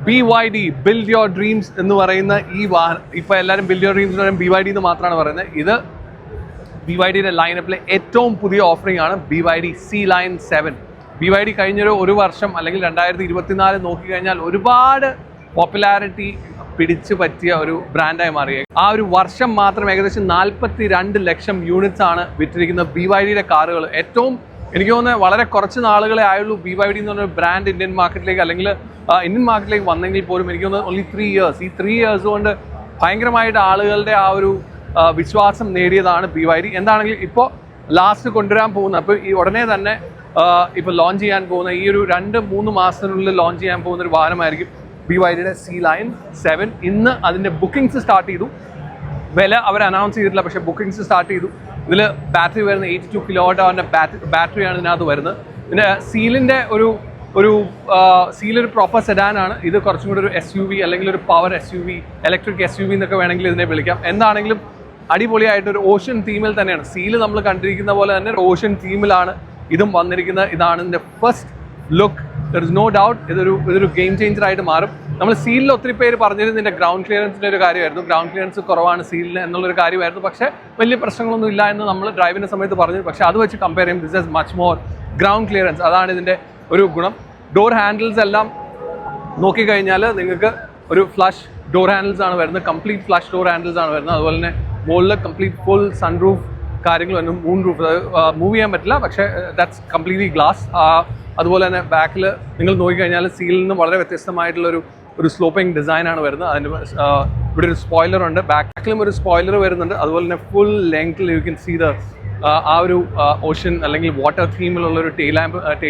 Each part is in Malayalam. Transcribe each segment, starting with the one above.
BYD ബിൽഡ് യുവർ ഡ്രീംസ് എന്ന് പറയുന്ന ഈ വാഹനം, ഇപ്പോൾ എല്ലാവരും ബിൽഡ് യുവർ ഡ്രീംസ് എന്ന് പറയുമ്പോൾ BYD എന്ന് മാത്രമാണ് പറയുന്നത്. ഇത് BYDയുടെ ലൈനപ്പിലെ ഏറ്റവും പുതിയ ഓഫറിംഗ് ആണ് BYD C-Line 7. BYD കഴിഞ്ഞൊരു വർഷം അല്ലെങ്കിൽ 2024 നോക്കിക്കഴിഞ്ഞാൽ ഒരുപാട് പോപ്പുലാരിറ്റി പിടിച്ചു പറ്റിയ ഒരു ബ്രാൻഡായി മാറിയ ആ ഒരു വർഷം മാത്രം ഏകദേശം 42 ലക്ഷം യൂണിറ്റ്സ് ആണ് വിറ്റിരിക്കുന്നത് BYDയുടെ കാറുകൾ. ഏറ്റവും എനിക്ക് തോന്നുന്നത് വളരെ കുറച്ച് നാളുകളെ ആയുള്ളൂ BYD എന്ന് പറഞ്ഞ ബ്രാൻഡ് ഇന്ത്യൻ മാർക്കറ്റിലേക്ക് അല്ലെങ്കിൽ ഇന്ത്യൻ മാർക്കറ്റിലേക്ക് വന്നെങ്കിൽ പോലും എനിക്ക് തോന്നുന്നത് only 3 years. ഈ 3 years കൊണ്ട് ഭയങ്കരമായിട്ട് ആളുകളുടെ ആ ഒരു വിശ്വാസം നേടിയതാണ് BYD. എന്താണെങ്കിലും ഇപ്പോൾ ലാസ്റ്റ് കൊണ്ടുവരാൻ പോകുന്ന, അപ്പോൾ ഈ ഉടനെ തന്നെ ഇപ്പോൾ ലോഞ്ച് ചെയ്യാൻ പോകുന്ന ഈ ഒരു 2-3 മാസത്തിനുള്ളിൽ ലോഞ്ച് ചെയ്യാൻ പോകുന്ന ഒരു വാഹനമായിരിക്കും BYDയുടെ C-Line 7. ഇന്ന് അതിൻ്റെ ബുക്കിംഗ്സ് സ്റ്റാർട്ട് ചെയ്തു. വില അവർ അനൗൺസ് ചെയ്തിട്ടില്ല, പക്ഷേ ബുക്കിംഗ്സ് സ്റ്റാർട്ട് ചെയ്തു. ഇതിൽ ബാറ്ററി വരുന്ന 82 kWh ബാറ്ററിയാണ് ഇതിനകത്ത് വരുന്നത്. പിന്നെ സീലിൻ്റെ ഒരു പ്രോപ്പർ സെഡാനാണ്. ഇത് കുറച്ചും കൂടി ഒരു SUV അല്ലെങ്കിൽ ഒരു പവർ SUV, ഇലക്ട്രിക് SUV എന്നൊക്കെ വേണമെങ്കിൽ ഇതിനെ വിളിക്കാം. എന്താണെങ്കിലും അടിപൊളിയായിട്ട് ഒരു ഓഷ്യൻ തീമിൽ തന്നെയാണ്. സീല് നമ്മൾ കണ്ടിരിക്കുന്ന പോലെ തന്നെ ഒരു ഓഷ്യൻ തീമിലാണ് ഇതും വന്നിരിക്കുന്നത്. ഇതാണ് ഇതിൻ്റെ first look. There is no doubt ഇതൊരു ഗെയിം ചേഞ്ചർ ആയിട്ട് മാറും. നമ്മൾ സീലിൽ ഒത്തിരി പേര് പറഞ്ഞിരുന്നതിൻ്റെ ഗ്രൗണ്ട് ക്ലിയറൻസിൻ്റെ ഒരു കാര്യമായിരുന്നു. ഗ്രൗണ്ട് ക്ലിയറൻസ് കുറവാണ് സീലിന് എന്നുള്ളൊരു കാര്യമായിരുന്നു. പക്ഷേ വലിയ പ്രശ്നങ്ങളൊന്നും ഇല്ല എന്ന് നമ്മൾ ഡ്രൈവിൻ്റെ സമയത്ത് പറഞ്ഞു. പക്ഷേ അത് വെച്ച് കമ്പയർ ചെയ്യുമ്പോൾ this is much more ground clearance. അതാണ് ഇതിൻ്റെ ഒരു ഗുണം. ഡോർ ഹാൻഡിൽസ് എല്ലാം നോക്കിക്കഴിഞ്ഞാൽ നിങ്ങൾക്ക് ഒരു ഫ്ലഷ് ഡോർ ഹാൻഡിൽസ് ആണ് വരുന്നത്. കംപ്ലീറ്റ് ഫ്ലഷ് ഡോർ ഹാൻഡിൽസ് ആണ് വരുന്നത്. അതുപോലെ തന്നെ മുകളിൽ കംപ്ലീറ്റ് ഫുൾ സൺറൂഫ് കാര്യങ്ങൾ വന്നു. മൂൺ റൂഫ് മൂവ് ചെയ്യാൻ പറ്റില്ല, പക്ഷേ ദാറ്റ്സ് കംപ്ലീറ്റ്ലി ഗ്ലാസ്. അതുപോലെ തന്നെ ബാക്കിൽ നിങ്ങൾ നോക്കിക്കഴിഞ്ഞാൽ സീലിൽ നിന്ന് വളരെ വ്യത്യസ്തമായിട്ടുള്ളൊരു സ്ലോപ്പിംഗ് ഡിസൈനാണ് വരുന്നത്. അതിൻ്റെ ഇവിടെ ഒരു സ്പോയിലർ ഉണ്ട്, ബാക്കിലും ഒരു സ്പോയിലർ വരുന്നുണ്ട്. അതുപോലെ തന്നെ ഫുൾ ലെങ്ത്തിൽ യു ക്യാൻ സീ ദ ആ ഒരു ഓഷ്യൻ അല്ലെങ്കിൽ വാട്ടർ തീമിലുള്ളൊരു ടെയിൽ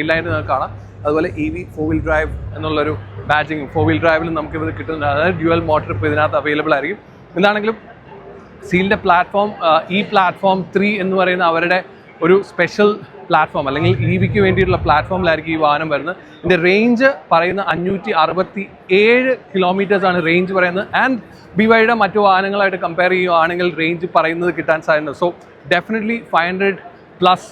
ലൈറ്റ് നിങ്ങൾക്ക് കാണാം. അതുപോലെ EV 4-wheel ഡ്രൈവ് എന്നുള്ളൊരു ബാറ്റിംഗ് 4-wheel ഡ്രൈവിൽ നമുക്ക് ഇത് കിട്ടുന്നുണ്ട്. അതായത് ഡ്യുവൽ മോട്ടർ ഇപ്പോൾ ഇതിനകത്ത് അവൈലബിൾ ആയിരിക്കും. എന്താണെങ്കിലും സീലിൻ്റെ പ്ലാറ്റ്ഫോം പ്ലാറ്റ്ഫോം 3 എന്ന് പറയുന്ന അവരുടെ ഒരു സ്പെഷ്യൽ പ്ലാറ്റ്ഫോം അല്ലെങ്കിൽ EVക്ക് വേണ്ടിയിട്ടുള്ള പ്ലാറ്റ്ഫോമിലായിരിക്കും ഈ വാഹനം വരുന്നത്. ഇതിൻ്റെ റേഞ്ച് പറയുന്ന 567 കിലോമീറ്റേഴ്സാണ് റേഞ്ച് പറയുന്നത്. ആൻഡ് BYDയുടെ മറ്റു വാഹനങ്ങളായിട്ട് കമ്പയർ ചെയ്യുകയാണെങ്കിൽ റേഞ്ച് പറയുന്നത് കിട്ടാൻ സാധ്യതയുണ്ട്. സോ ഡെഫിനറ്റ്ലി 500+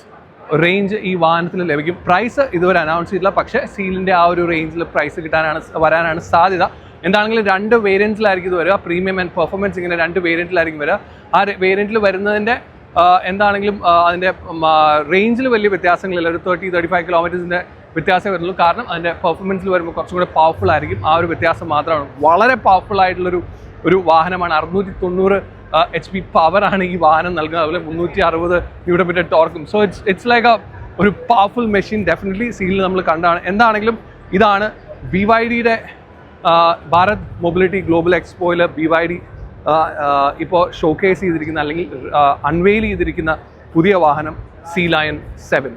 റേഞ്ച് ഈ വാഹനത്തിൽ ലഭിക്കും. പ്രൈസ് ഇതുവരെ അനൗൺസ് ചെയ്തില്ല, പക്ഷേ സീലിൻ്റെ ആ ഒരു റേഞ്ചിൽ പ്രൈസ് വരാനാണ് സാധ്യത. എന്താണെങ്കിലും 2 വേരിയൻറ്റിലായിരിക്കും ഇത് വരിക. പ്രീമിയം ആൻഡ് പെർഫോമൻസ് ഇങ്ങനെ 2 വേരിയൻറ്റിലായിരിക്കും വരിക. ആ വേരിയൻറ്റിൽ വരുന്നതിൻ്റെ എന്താണെങ്കിലും അതിൻ്റെ റേഞ്ചിൽ വലിയ വ്യത്യാസങ്ങളില്ല. ഒരു 30-35 കിലോമീറ്റേഴ്സിൻ്റെ വ്യത്യാസം വരുന്നുള്ളൂ. കാരണം അതിൻ്റെ പെർഫോമൻസിൽ വരുമ്പോൾ കുറച്ചും കൂടെ പവർഫുൾ ആയിരിക്കും. ആ ഒരു വ്യത്യാസം മാത്രമാണ്. വളരെ പവർഫുൾ ആയിട്ടുള്ളൊരു വാഹനമാണ്. 690 HP പവറാണ് ഈ വാഹനം നൽകുന്നത്. അതുപോലെ 360 Nm ടോർക്കും. സോ ഇറ്റ്സ് ലൈക്ക് ഒരു പവർഫുൾ മെഷീൻ. ഡെഫിനറ്റ്ലി സീലിൽ നമ്മൾ കണ്ടാണ്. എന്താണെങ്കിലും ഇതാണ് BYDയുടെ ഭാരത് മൊബിലിറ്റി ഗ്ലോബൽ എക്സ്പോയിൽ BYD ഇപ്പോൾ ഷോക്കേസ് ചെയ്തിരിക്കുന്ന അല്ലെങ്കിൽ അൺവെയിൽ ചെയ്തിരിക്കുന്ന പുതിയ വാഹനം C-Line 7.